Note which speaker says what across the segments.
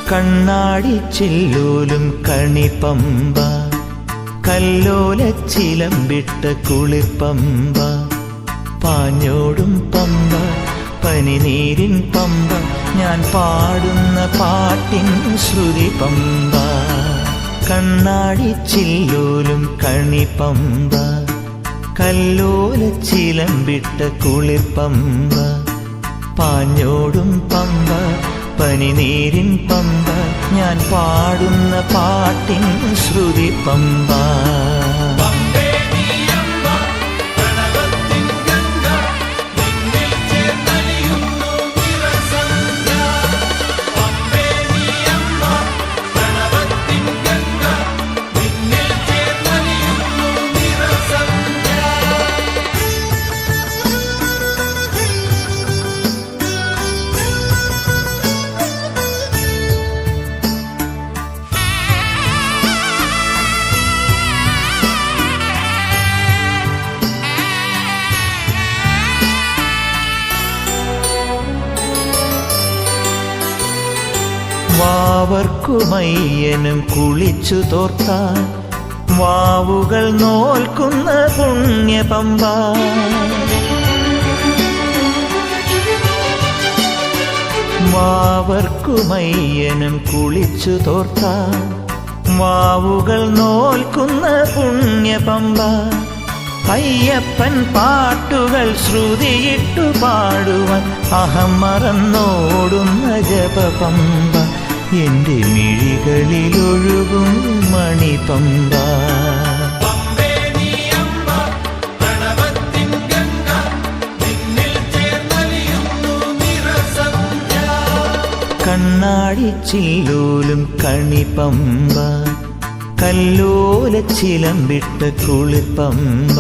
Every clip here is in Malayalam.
Speaker 1: കണ്ണാടി ചില്ലൂലും കണിപ്പമ്പ കല്ലോല ചിലമ്പിട്ട കുളിർപ്പമ്പ പാഞ്ഞോടും പമ്പ പനിനീരിൻ പമ്പ ഞാൻ പാടുന്ന പാട്ടിൻ ശ്രുതി പമ്പ കണ്ണാടി ചില്ലൂലും കണിപ്പമ്പ കല്ലോല ചിലമ്പിട്ട കുളിർപ്പമ്പ പാഞ്ഞോടും പമ്പ പനിനീരിൻ പമ്പ ഞാൻ പാടുന്ന പാട്ടിൻ ശ്രുതി പമ്പ വാവർക്കുമയ്യനും കുളിച്ചു തോർത്താൻ വാവുകൾ നോൽക്കുന്ന പുണ്യപമ്പ വാവർക്കുമയ്യനും കുളിച്ചു തോർത്താൻ വാവുകൾ നോൽക്കുന്ന പുണ്യപമ്പ അയ്യപ്പൻ പാട്ടുകൾ ശ്രുതിയിട്ടു പാടുവാൻ അഹം മറന്നോടുന്ന ജപപമ്പ എന്റെ മിഴികളിലൊഴുകും മണിപമ്പ കണ്ണാടി ചില്ലൂലും കണിപ്പമ്പ കല്ലോല ചിലമ്പിട്ട കുളിർപ്പമ്പ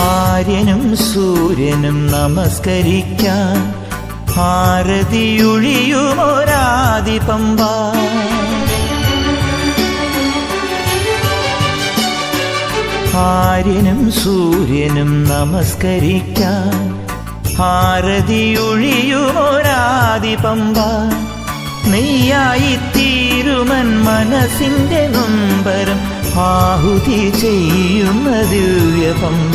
Speaker 1: ആര്യനും സൂര്യനും നമസ്കരിക്കാൻ ആരതിയൊഴിയുമൊരാദി പമ്പ ആര്യനും സൂര്യനും നമസ്കരിക്കാൻ ആരതിയൊഴിയുമൊരാദി പമ്പ നെയ്യായി തീരുമൻ മനസ്സിന്റെ നൊമ്പരം ആഹുതി ചെയ്യുന്ന ദിവ്യ പമ്പ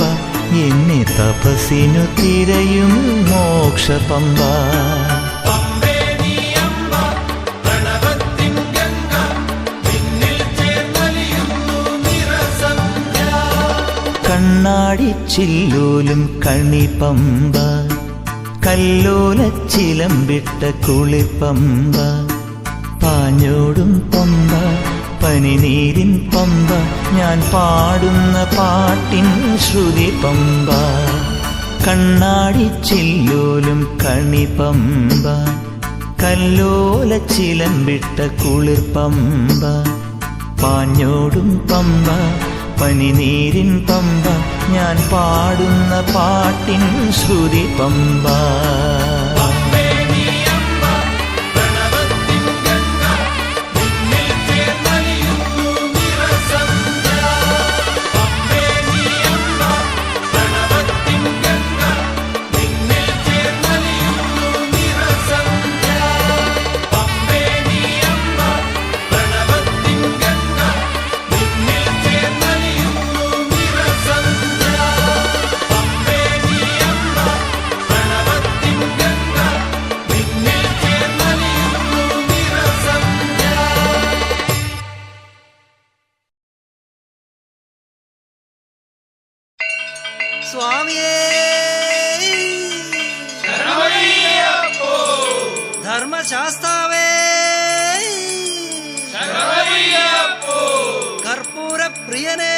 Speaker 1: എന്നെ തപസ്സിനു തിരയും മോക്ഷപമ്പ കണ്ണാടി ചില്ലൂലും കണിപ്പമ്പ കല്ലോല ചിലമ്പിട്ട കുളിർപ്പമ്പ പാഞ്ഞോടും പമ്പ പനിനീരിൻ പമ്പ ഞാൻ പാടുന്ന പാട്ടിൻ ശ്രുതി പമ്പ കണ്ണാടി ചില്ലൂലും കണിപ്പമ്പ കല്ലോല ചിലമ്പിട്ട കുളിർപ്പമ്പ പാഞ്ഞോടും പമ്പ പനിനീരിൻ പമ്പ ഞാൻ പാടുന്ന പാട്ടിൻ ശ്രുതി പമ്പ
Speaker 2: സ്വാമിയേ ധർമ്മശാസ്താവേ കർപ്പൂര പ്രിയനേ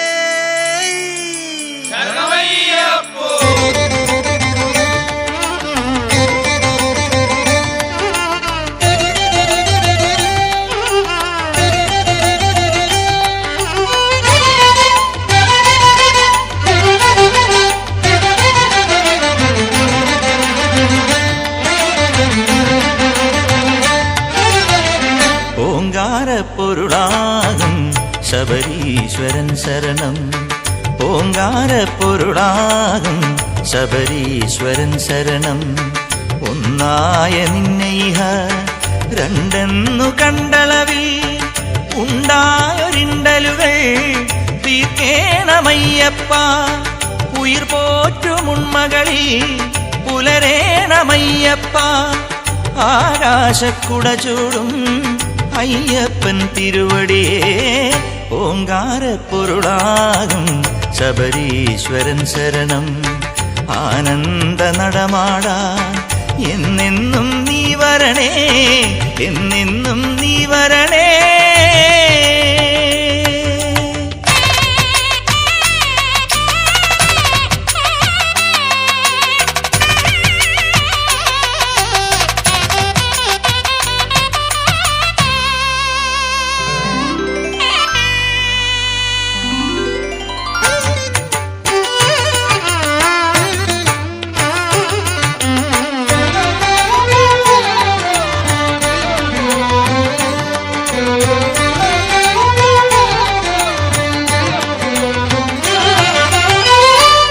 Speaker 1: ഓങ്കാരപ്പൊരുളാകും ശബരീശ്വരൻ ശരണം. ഓങ്കാരപ്പൊരുളാകും ശബരീശ്വരൻ ശരണം. ഒന്നായ നിന്നെയിഹ രണ്ടെന്നു കണ്ടളവിൽ ഉണ്ടായൊരിണ്ടലുകൾ തീർക്കേണമയ്യപ്പ. ഉയിർ പോറ്റുമുൺമകളിൽ പുലരേണമയ്യപ്പ. ആകാശക്കുട ചൂടും അയ്യപ്പൻ തിരുവടിയേ ഓങ്കാരപ്പൊരുളാകും ശബരീശ്വരൻ ശരണം. ആനന്ദ നടമാടാൻ എന്നെന്നും നീ വരണേ, എന്നെന്നും നീ വരണേ.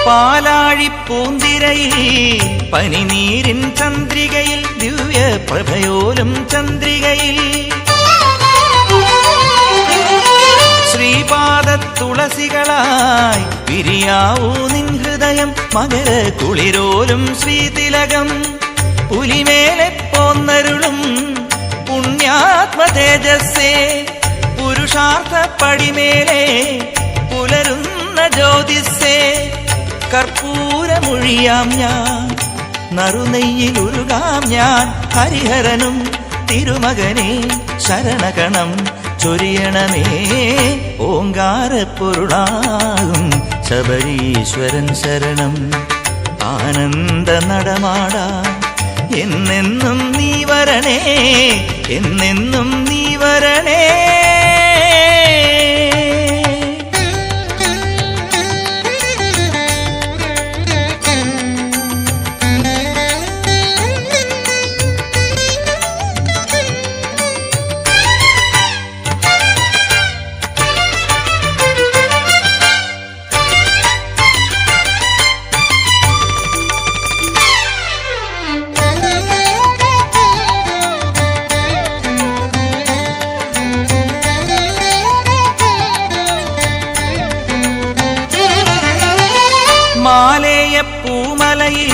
Speaker 1: പാലാഴിപ്പൂന്തിരയിൽ പനിനീരിൻ ചന്ദ്രികയിൽ ദിവ്യ പ്രഭയോലും ചന്ദ്രികയിൽ ശ്രീപാദത്തുളസികളായി വിരിയാവൂ നിൻ ഹൃദയം. മകര കുളിരോലും ശ്രീതിലകം പുലിമേലെ പോന്നരുളും പുണ്യാത്മ തേജസ്സേ. പുരുഷാർത്ഥ പടിമേലെ പുലരുന്ന ജ്യോതിസ്സേ. കർപ്പൂരമൊഴിയാം ഞാൻ, നറുനെയ്യിലുരുകാം ഞാൻ. ഹരിഹരനും തിരുമകനെ ശരണഗണം ചൊരിയണമേ. ഓങ്കാരപ്പൊരുളാകും ശബരീശ്വരൻ ശരണം. ആനന്ദ നടമാടാൻ എന്നെന്നും നീ വരണേ, എന്നെന്നും നീ വരണേ. മാലേയ പൂമലയിൽ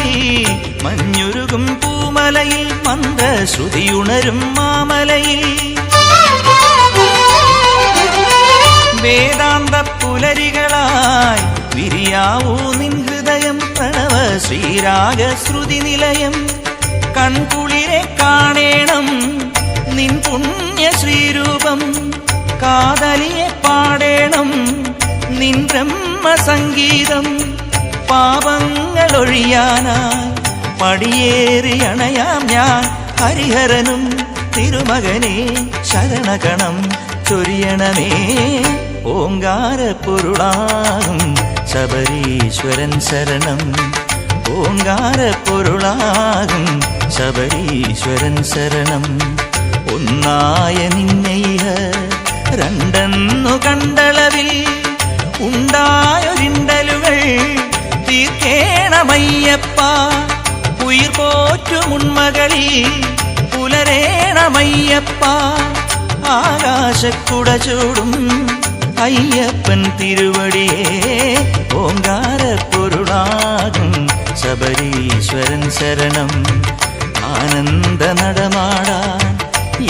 Speaker 1: മഞ്ഞുരുകും പൂമലയിൽ മന്ദശ്രുതിയുണരും മാമലയിൽ വേദാന്ത പുലരികളായി വിരിയാവൂ നിൻ ഹൃദയം. പ്രണവ ശ്രീരാഗ ശ്രുതി നിലയം കൺകുളിരെ കാണേണം നിൻ പുണ്യ ശ്രീരൂപം. കാതലിയെ പാടേണം നിൻ ബ്രഹ്മസംഗീതം. പാപങ്ങളൊഴിയാനായി പടിയേറി അണയാം ഞാൻ. ഹരിഹരനും തിരുമകനെ ശരണഗണം ചൊരിയണമേ. ഓങ്കാരപ്പൊരുളാകും ശബരീശ്വരൻ ശരണം. ഓങ്കാരപ്പൊരുളാകും ശബരീശ്വരൻ ശരണം. ഒന്നായ നിന്നെയിഹ രണ്ടെന്നു കണ്ടളവിൽ ഉണ്ടായൊരിണ്ടലുകൾ തീർക്കേണമയ്യപ്പ. ഉയിർ പോറ്റുമുൺമകളിൽ പുലരേണമയ്യപ്പ. ആകാശക്കുട ചൂടും അയ്യപ്പൻ തിരുവടിയേ ഓങ്കാരപ്പൊരുളാകും ശബരീശ്വരൻ ശരണം. ആനന്ദ നടമാടാൻ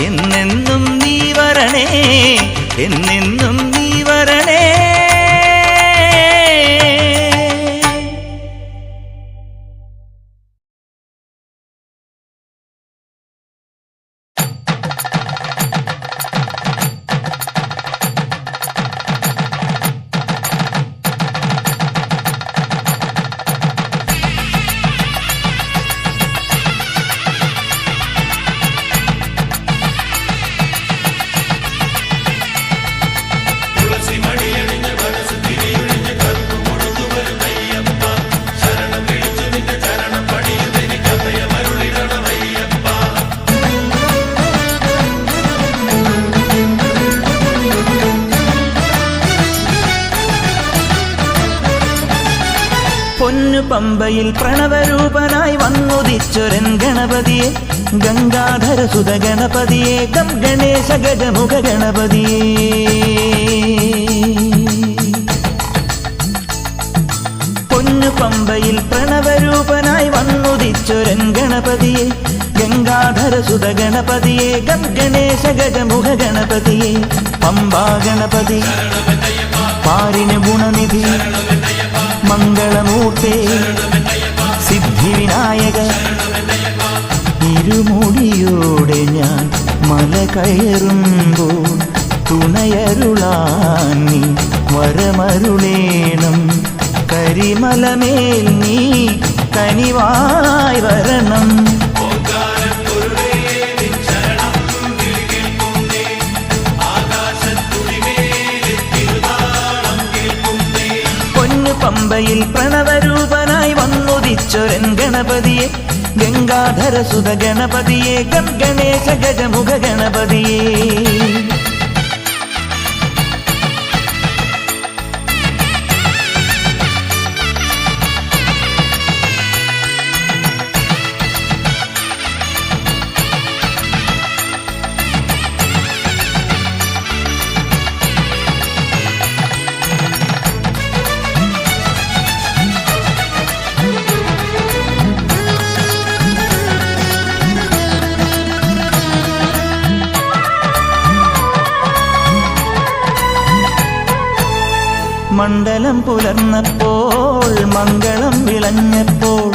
Speaker 1: എന്നെന്നും നീ വരണേ, എന്നെന്നും നീ വരണേ.
Speaker 3: തുളസി മണിയണി
Speaker 1: പൊന്നു പമ്പയിൽ പ്രണവരൂപനായി വന്നുദിച്ചൊരൻ ഗണപതിയെ ഗംഗാധരസുത ഗണപതിയെ ഗം ഗണേശ ഗജമുഖ ഗണപതിയെ പൊന്നു പമ്പയിൽ പ്രണവരൂപനായി വന്നുദിച്ചൊരൻ ഗണപതിയെ ഗംഗാധരസുത ഗണപതിയെ ഗം ഗണേശ ഗജമുഖ ഗണപതിയെ പമ്പാ ഗണപതി പാരിന് ഗുണനിധി മംഗളമൂർത്തേ സിദ്ധിവിനായക ഇരുമുടിയോടെ ഞാൻ മല കയറുമ്പോൾ തുണയരുളാൻ നീ വരമരുളേണം കരിമലമേൽ നീ കനിവായി വരണം പമ്പയിൽ പ്രണവരൂപനായി വന്നുദിച്ചൊരൻ ഗണപതിയെ ഗംഗാധരസുത ഗണപതിയെ ഗം ഗണേശ ഗജമുഖ ഗണപതിയെ മണ്ഡലം പുലർന്നപ്പോൾ മംഗളം വിളഞ്ഞപ്പോൾ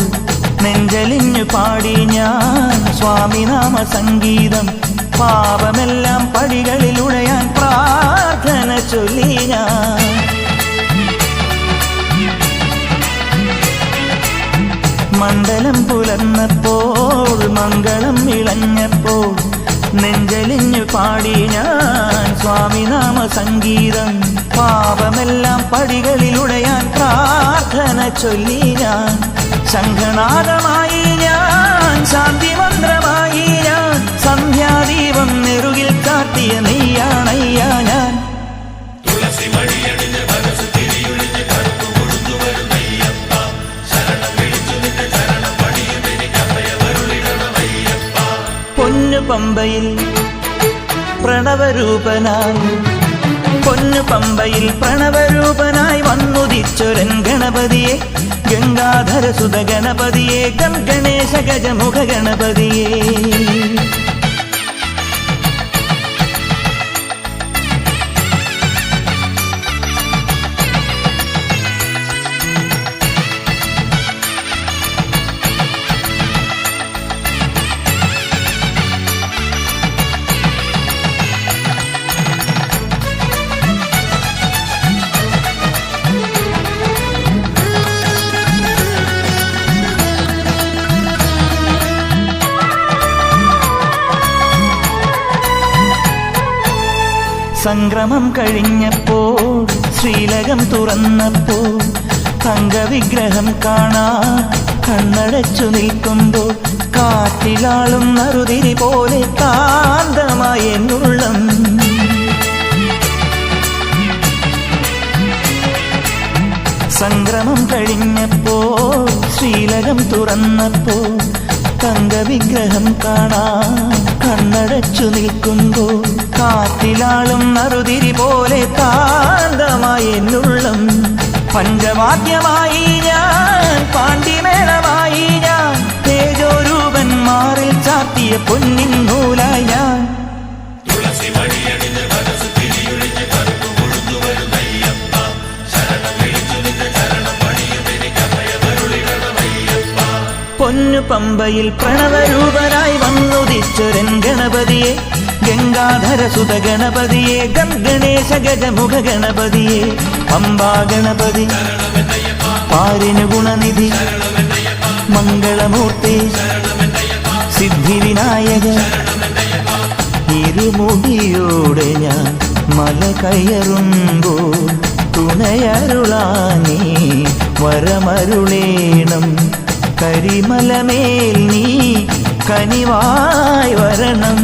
Speaker 1: നെഞ്ചലിഞ്ഞു പാടി ഞാൻ സ്വാമിനാമ സംഗീതം പാപമെല്ലാം പടികളിലുടയാൻ പ്രാർത്ഥന ചൊല്ലി ഞാൻ മണ്ഡലം പുലർന്നപ്പോൾ മംഗളം വിളഞ്ഞപ്പോൾ നെഞ്ചലിഞ്ഞു പാടി ഞാൻ സ്വാമിനാമ സംഗീതം പാപമെല്ലാം പടികളിലുടയാൻ പ്രാർത്ഥന ചൊല്ലി ഞാൻ ശംഖനാദമായി ഞാൻ ശാന്തി മന്ത്രമായി ഞാൻ സന്ധ്യാദീപം നെറുകിൽ കാട്ടിയ നെയ്യാണയ്യ ഞാൻ പൊന്നു പമ്പയിൽ പ്രണവരൂപനായി പൊന്നു പമ്പയിൽ പ്രണവരൂപനായി വന്നുദിച്ചൊരൻ ഗണപതിയെ ഗംഗാധരസുത ഗണപതിയെ ഗം ഗണേശ ഗജമുഖ ഗണപതിയെ സംക്രമം കഴിഞ്ഞപ്പോൾ ശ്രീലകം തുറന്നപ്പോൾ തങ്കവിഗ്രഹം കാണാൻ കണ്ണടച്ചു നിൽക്കുമ്പോൾ കാറ്റിലാളും നറുതിരി പോലെ കാന്തമായ എന്നുള്ളം സംക്രമം കഴിഞ്ഞപ്പോൾ ശ്രീലകം തുറന്നപ്പോൾ തങ്കവിഗ്രഹം കാണാൻ കണ്ണടച്ചു നിൽക്കുമ്പോൾ കാറ്റിലാളും നറുതിരി പോലെ കാന്തമായ എന്നുള്ളം പഞ്ചവാദ്യമായി ഞാൻ പാണ്ഡിമേളമായി ഞാൻ തേജോരൂപൻ മാറിൽ ചാർത്തിയ പൊന്നിൻ നൂലായി ഞാൻ പൊന്നു പമ്പയിൽ പ്രണവരൂപനായി വന്നുദിച്ചൊരൻ ഗണപതിയെ ഗംഗാധരസുത ഗണപതിയെ ഗം ഗണേശ ഗജമുഖ ഗണപതിയെ പമ്പാ ഗണപതി പാരിന് ഗുണനിധി മംഗളമൂർത്തി സിദ്ധിവിനായക ഇരുമുടിയോടെ ഞാൻ മല കയറുമ്പോൾ തുണയരുളാനീ വരമരുളേണം കരിമലമേൽ നീ കനിവായി വരണം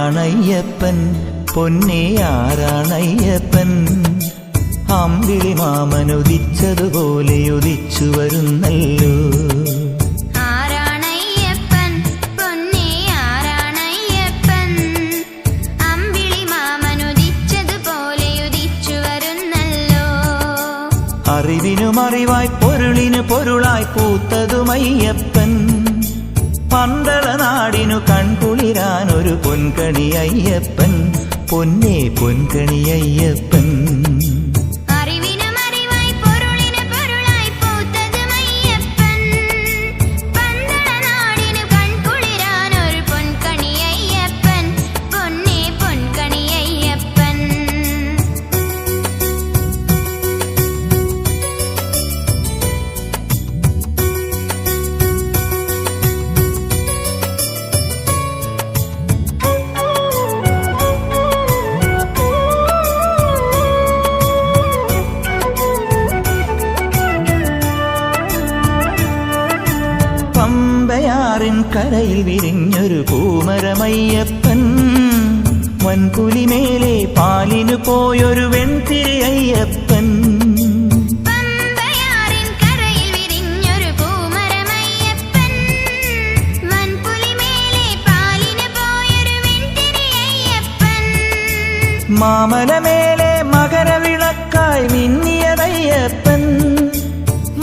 Speaker 1: ആരാണയ്യപ്പൻ പൊന്നേ ആരാണയ്യപ്പൻ അമ്പിളി മാമനുദിച്ചതുപോലെ ഉദിച്ചു വരുന്നല്ലോ.
Speaker 3: ആരാണയ്യപ്പൻ പൊന്നേ ആരാണയ്യപ്പൻ അമ്പിളി മാമനുദിച്ചതുപോലെ ഉദിച്ചു വരുന്നല്ലോ.
Speaker 1: അറിവിനും അറിവായി പൊരുളിനു പൊരുളായി പൂത്തതുമയ്യപ്പൻ പന്തള നാടിനു കൺകുളിരാൻ ഒരു പൊൻകണി അയ്യപ്പൻ പൊന്നേ പൊൻകണി അയ്യപ്പൻ.
Speaker 3: അറിവിനും അറിവായി പൊരുളിനു പൊരുളായി പൂത്തതുമയ്യപ്പൻ പന്തള നാടിനു കൺകുളിരാൻ ഒരു പൊൻകണി അയ്യപ്പൻ പൊന്നേ പൊൻകണി അയ്യപ്പൻ.
Speaker 1: പമ്പയാറിൻ കരയിൽ വിരിഞ്ഞൊരു പൂമരമയ്യപ്പൻ വൻകുലിമേലെ പാലിനു പോയൊരു വെൺതിരി അയ്യപ്പൻ.
Speaker 3: പമ്പയാറിൻ കരയിൽ വിരിഞ്ഞൊരു പൂമരമയ്യപ്പൻ വൻപുലിമേലെ പാലിന് പോയൊരു വെൺതിരി അയ്യപ്പൻ.
Speaker 1: മാമലമേലെ മകരവിളക്കായി മിന്നിയതയ്യപ്പൻ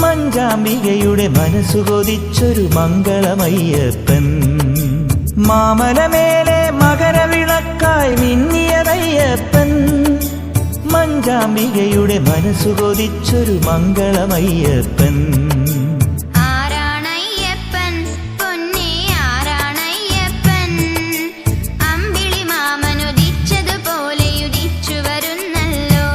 Speaker 1: മഞ്ചാംബികയുടെ മനസ്സു കൊതിച്ചൊരു മംഗളമയ്യപ്പൻ. മാമലമേലെ മകരവിളക്കായി മിന്നിയതയ്യപ്പൻ മഞ്ചാംബികയുടെ മനസ്സു കൊതിച്ചൊരു മംഗളമയ്യപ്പൻ.
Speaker 3: ആരാണയ്യപ്പൻ പൊന്നേ ആരാണയ്യപ്പൻ അമ്പിളി മാമനുദിച്ചതുപോലെ ഉദിച്ചു വരുന്നല്ലോ.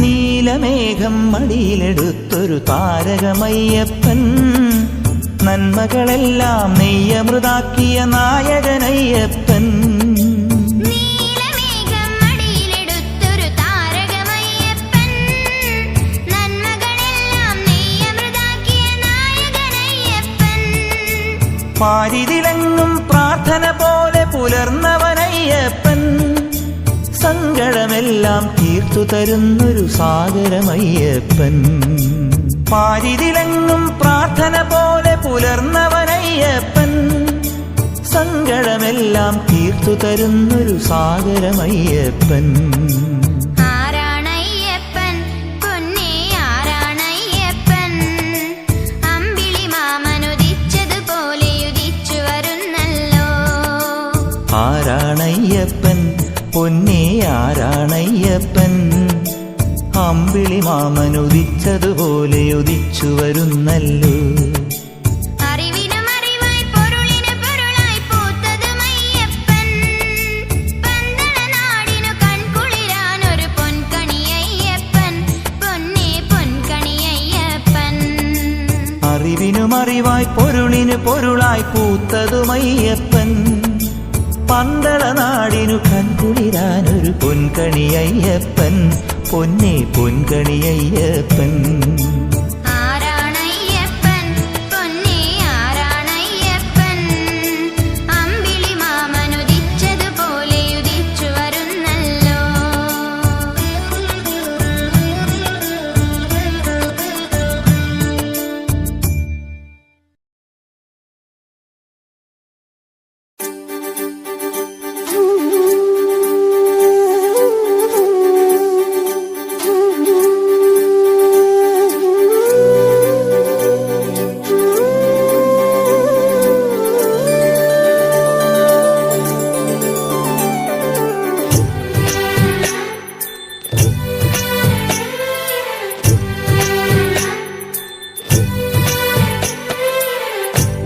Speaker 1: നീലമേഘം മടിയിലെടുത്തൊരു താരകമയ്യപ്പൻ നന്മകളെല്ലാം നെയ്യമൃതാക്കിയ നായകനയ്യപ്പൻ.
Speaker 3: നീലമേഘം മടിയിലെടുത്തൊരു താരകമയ്യപ്പൻ നന്മകളെല്ലാം നെയ്യമൃതാക്കിയ നായകനയ്യപ്പൻ.
Speaker 1: പാരിതിലെങ്ങും പ്രാർത്ഥന പോലെ പുലർന്നവനയ്യപ്പൻ സങ്കടമെല്ലാം തീർത്തു തരുന്നൊരു സാഗരമയ്യപ്പൻ. പാരിതിലെങ്ങും പ്രാർത്ഥന പോലെ പുലർന്നവനയ്യപ്പൻ സങ്കടമെല്ലാം തീർത്തു തരുന്നൊരു സാഗരമയ്യപ്പൻ.
Speaker 3: ആരാണയ്യപ്പൻ പൊന്നേ ആരാണയ്യപ്പൻ അമ്പിളി മാമനുദിച്ചതുപോലെ ഉദിച്ചു വരുന്നല്ലോ.
Speaker 1: ആരാണയ്യപ്പൻ പൊന്നേ ആരാണയ്യപ്പൻ അമ്പിളി മാമനുദിച്ചതുപോലെ ഉദിച്ചു വരുന്നല്ലോ.
Speaker 3: അറിവിനും അറിവായി പൊരുളിനു പൊരുളായി പൂത്തതുമയ്യപ്പൻ പന്തള നാടിനു കൺകുളിരാൻ ഒരു പൊൻകണി അയ്യപ്പൻ പൊന്നേ പൊൻകണി അയ്യപ്പൻ.
Speaker 1: അറിവിനും അറിവായി പൊരുളിനു പൊരുളായി പൂത്തതുമയ്യപ്പൻ പന്തള നാടിനു കൺകുളിരാനൊരു പൊൻകണി അയ്യപ്പൻ പൊന്നേ പൊൻകണി അയ്യപ്പൻ.
Speaker 3: ആരാണയ്യപ്പൻ പൊന്നേ ആരാണയ്യപ്പൻ അമ്പിളി മാമനുദിച്ചതുപോലെ ഉദിച്ചു വരുന്നല്ലോ.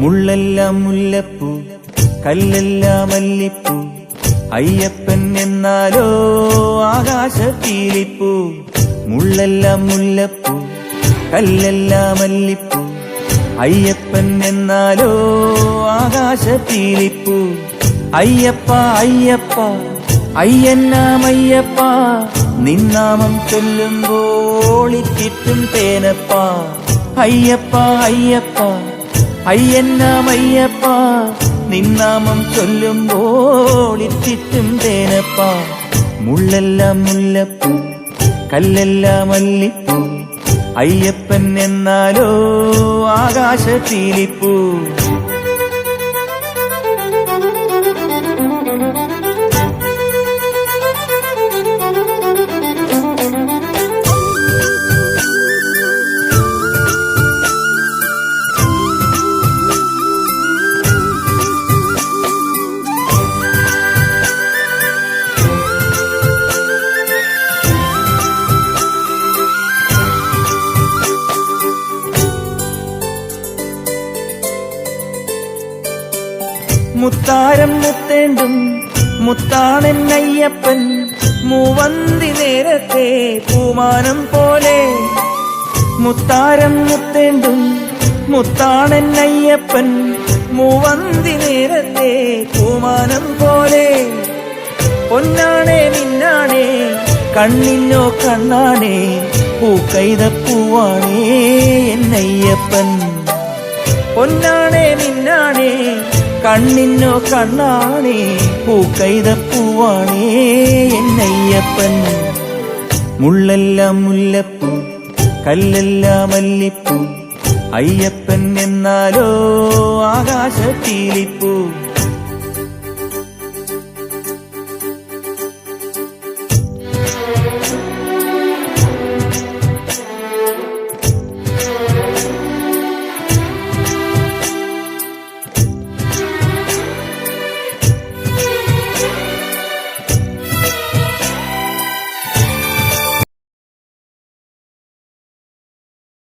Speaker 1: മുള്ളെല്ലാം മുല്ലപ്പൂ കല്ലെല്ലാം മല്ലിപ്പൂ അയ്യപ്പൻ എന്നാലോ ആകാശത്തീലിപ്പൂ. മുള്ളെല്ലാം മുല്ലപ്പൂ കല്ലെല്ലാം മല്ലിപ്പൂ അയ്യപ്പൻ എന്നാലോ ആകാശത്തീലിപ്പൂ അയ്യപ്പ അയ്യപ്പ അയ്യന്നാമയ്യപ്പ നിന്നാമം ചൊല്ലുമ്പോൾ ഇറ്റിറ്റും തേനപ്പ അയ്യപ്പ അയ്യപ്പ അയ്യന്നാമയ്യപ്പ നിന്നാമം ചൊല്ലുമ്പോൾ ഇറ്റിറ്റും തേനപ്പ മുള്ളെല്ലാം മുല്ലപ്പൂ കല്ലെല്ലാം മല്ലിപ്പൂ അയ്യപ്പൻ എന്നാലോ ആകാശത്തീലിപ്പൂ മുത്താരം മുത്തേണ്ടും മുത്താണെന്നയ്യപ്പൻ മൂവന്തി നേരത്തെ പൂമാനം പോലെ മുത്താരം മുത്തേണ്ടും മുത്താണെന്നയ്യപ്പൻ മൂവന്തി നേരത്തെ പൂമാനം പോലെ പൊന്നാണേ മിന്നാണേ കണ്ണിനോ കണ്ണാണേ പൂക്കൈതപ്പൂവാണേ എന്നയ്യപ്പൻ പൊന്നാണേ മിന്നാണേ കണ്ണിനോ കണ്ണാണേ പൂക്കൈതപ്പൂവാണേ എന്നയ്യപ്പൻ മുള്ളെല്ലാം മുല്ലപ്പൂ കല്ലെല്ലാം മല്ലിപ്പൂ അയ്യപ്പൻ എന്നാലോ ആകാശത്തീലിപ്പൂ